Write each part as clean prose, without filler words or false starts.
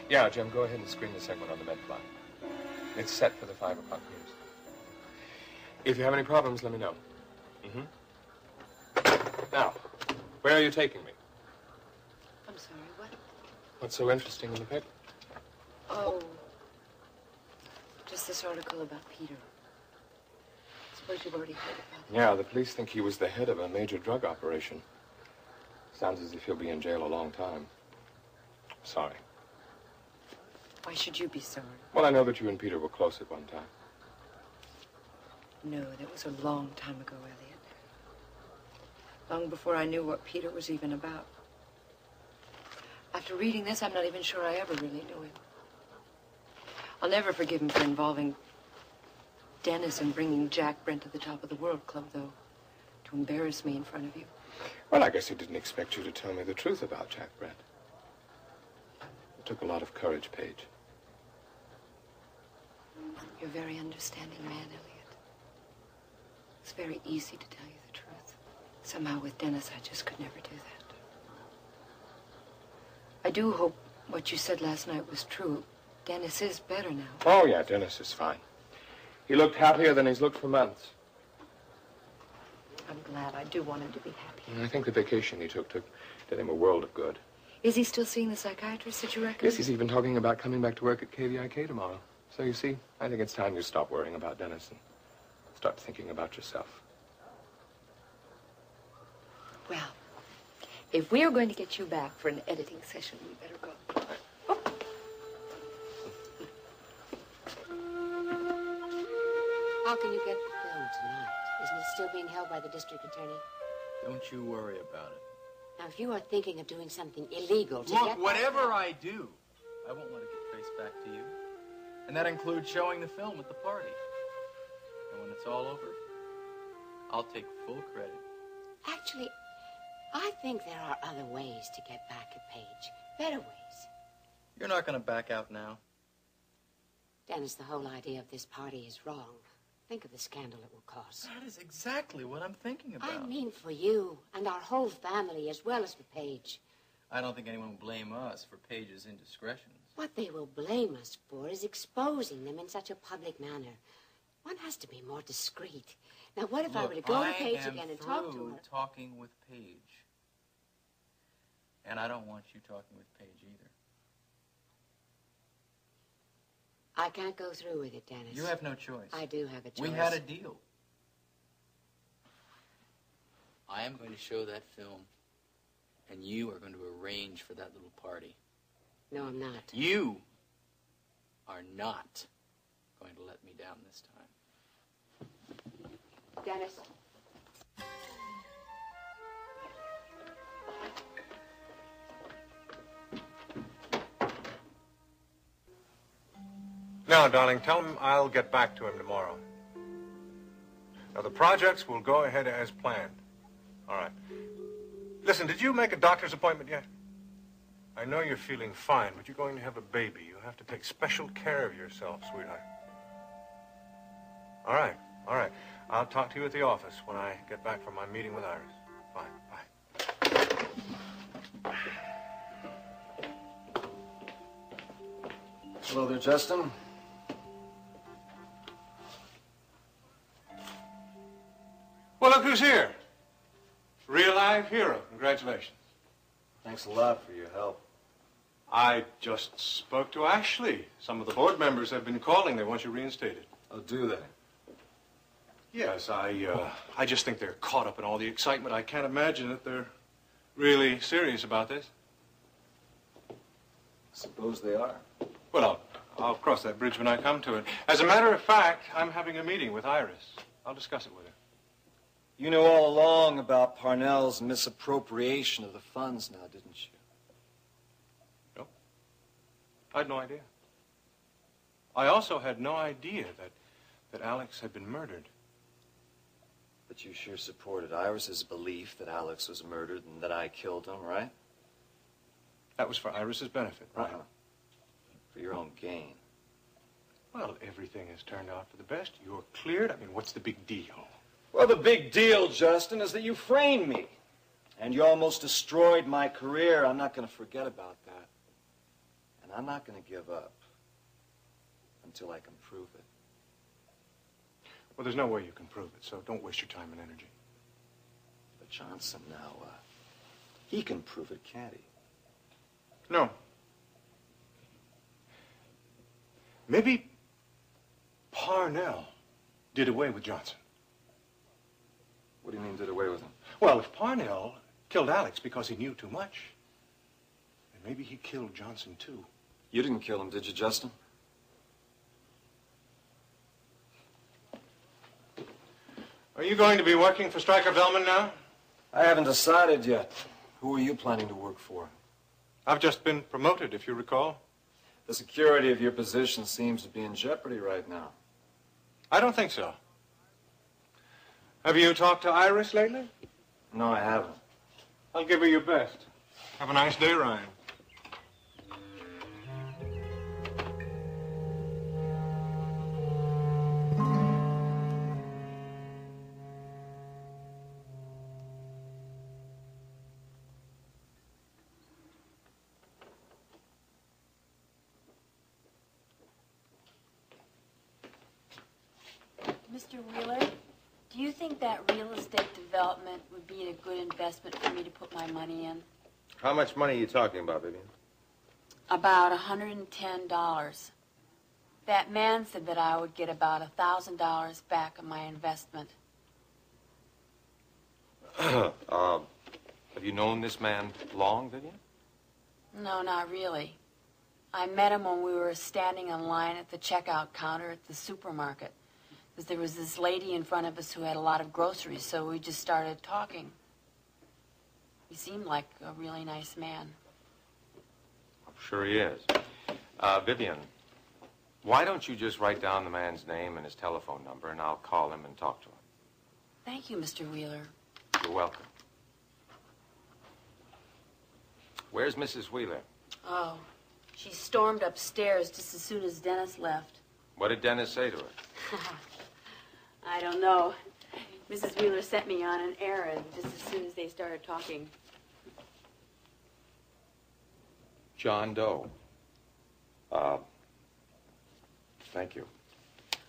Yeah, Jim, go ahead and screen the segment on the med fly. It's set for the 5 o'clock news. If you have any problems, let me know. Now, where are you taking me? I'm sorry, what? What's so interesting in the paper? Oh, just this article about Peter. I suppose you've already heard about it. Yeah, the police think he was the head of a major drug operation. Sounds as if he'll be in jail a long time. Sorry. Why should you be sorry? Well, I know that you and Peter were close at one time. No, that was a long time ago, Elliot. Long before I knew what Peter was even about. After reading this, I'm not even sure I ever really knew him. I'll never forgive him for involving Dennis and bringing Jack Brent to the Top of the World Club, though, to embarrass me in front of you. Well, I guess he didn't expect you to tell me the truth about Jack Brent. It took a lot of courage, Paige. You're a very understanding man, Elliot. It's very easy to tell you the truth. Somehow with Dennis, I just could never do that. I do hope what you said last night was true. Dennis is better now. Oh, yeah, Dennis is fine. He looked happier than he's looked for months. I'm glad. I do want him to be happy. And I think the vacation he took did him a world of good. Is he still seeing the psychiatrist that you recommend? Yes, he's even talking about coming back to work at KVIK tomorrow. So you see, I think it's time you stop worrying about Dennis and start thinking about yourself. Well, if we are going to get you back for an editing session, we better go. Oh. How can you get the film tonight? Isn't it still being held by the district attorney? Don't you worry about it. Now, if you are thinking of doing something illegal to Look, whatever I do, I won't let it get traced back to you. And that includes showing the film at the party. And when it's all over, I'll take full credit. Actually, I think there are other ways to get back at Paige. Better ways. You're not going to back out now? Dennis, the whole idea of this party is wrong. Think of the scandal it will cause. That is exactly what I'm thinking about. I mean for you and our whole family as well as for Paige. I don't think anyone will blame us for Paige's indiscretions. What they will blame us for is exposing them in such a public manner. One has to be more discreet. Now, what if I were to go to Paige again and talk to her? Talking with Paige. And I don't want you talking with Paige either. I can't go through with it, Dennis. You have no choice. I do have a choice. We had a deal. I am going to show that film, and you are going to arrange for that little party. No, I'm not. You are not going to let me down this time. Dennis. Now, darling, tell him I'll get back to him tomorrow. Now, the projects will go ahead as planned. All right. Listen, did you make a doctor's appointment yet? I know you're feeling fine, but you're going to have a baby. You have to take special care of yourself, sweetheart. All right, all right. I'll talk to you at the office when I get back from my meeting with Iris. Fine, bye. Hello there, Justin. Well, look who's here. Real live hero. Congratulations. Thanks a lot for your help. I just spoke to Ashley. Some of the board members have been calling. They want you reinstated. Oh, do they? Yes, I just think they're caught up in all the excitement. I can't imagine that they're really serious about this. Suppose they are. Well, I'll cross that bridge when I come to it. As a matter of fact, I'm having a meeting with Iris. I'll discuss it with her. You knew all along about Parnell's misappropriation of the funds now, didn't you? No. I had no idea. I also had no idea that Alex had been murdered. But you sure supported Iris's belief that Alex was murdered and that I killed him, right? That was for Iris's benefit, right? For your own gain. Well, everything has turned out for the best. You're cleared. I mean, what's the big deal? Well, the big deal, Justin, is that you framed me. And you almost destroyed my career. I'm not going to forget about that. And I'm not going to give up until I can prove it. Well, there's no way you can prove it, so don't waste your time and energy. But Johnson now, he can prove it, can't he? No. Maybe Parnell did away with Johnson. What do you mean, did away with him? Well, if Parnell killed Alex because he knew too much, then maybe he killed Johnson, too. You didn't kill him, did you, Justin? Are you going to be working for Stryker Bellman now? I haven't decided yet. Who are you planning to work for? I've just been promoted, if you recall. The security of your position seems to be in jeopardy right now. I don't think so. Have you talked to Iris lately? No, I haven't. I'll give her your best. Have a nice day, Ryan. Mr. Wheeler, do you think that real estate development would be a good investment for me to put my money in? How much money are you talking about, Vivian? About $110. That man said that I would get about $1,000 back on my investment. Have you known this man long, Vivian? No, not really. I met him when we were standing in line at the checkout counter at the supermarket. Because there was this lady in front of us who had a lot of groceries, so we just started talking. He seemed like a really nice man. I'm sure he is. Vivian, why don't you just write down the man's name and his telephone number, and I'll call him and talk to him. Thank you, Mr. Wheeler. You're welcome. Where's Mrs. Wheeler? Oh, she stormed upstairs just as soon as Dennis left. What did Dennis say to her? I don't know. Mrs. Wheeler sent me on an errand just as soon as they started talking. John Doe. Thank you.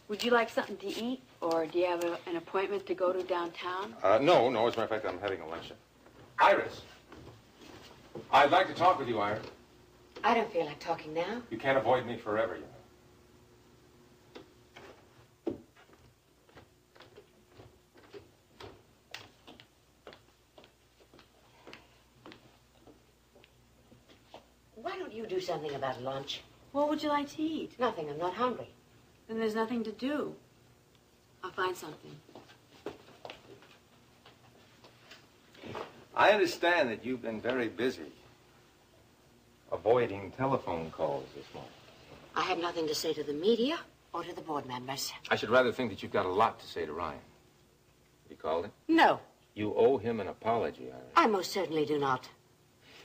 Would you like something to eat, or do you have an appointment to go to downtown? No. As a matter of fact, I'm having a luncheon. Iris. I'd like to talk with you, Iris. I don't feel like talking now. You can't avoid me forever, you know. Why don't you do something about lunch? What would you like to eat? Nothing. I'm not hungry. Then there's nothing to do. I'll find something. I understand that you've been very busy avoiding telephone calls this morning. I have nothing to say to the media or to the board members. I should rather think that you've got a lot to say to Ryan. You called him? No, You owe him an apology, Iris. I most certainly do not.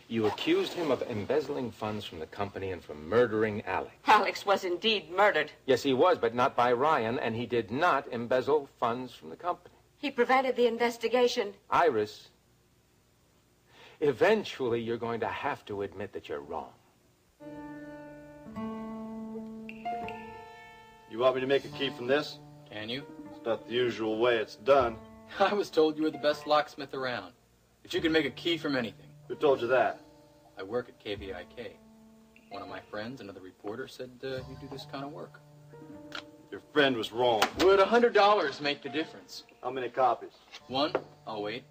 You accused him of embezzling funds from the company and from murdering Alex. Alex was indeed murdered. Yes, he was, but not by Ryan, and he did not embezzle funds from the company. He prevented the investigation. Iris, eventually you're going to have to admit that you're wrong. You want me to make a key from this? Can you? It's not the usual way it's done. I was told you were the best locksmith around. That you can make a key from anything. Who told you that? I work at KVIK. One of my friends, another reporter, said you do this kind of work. Your friend was wrong. Would $100 make the difference? How many copies? One. I'll wait.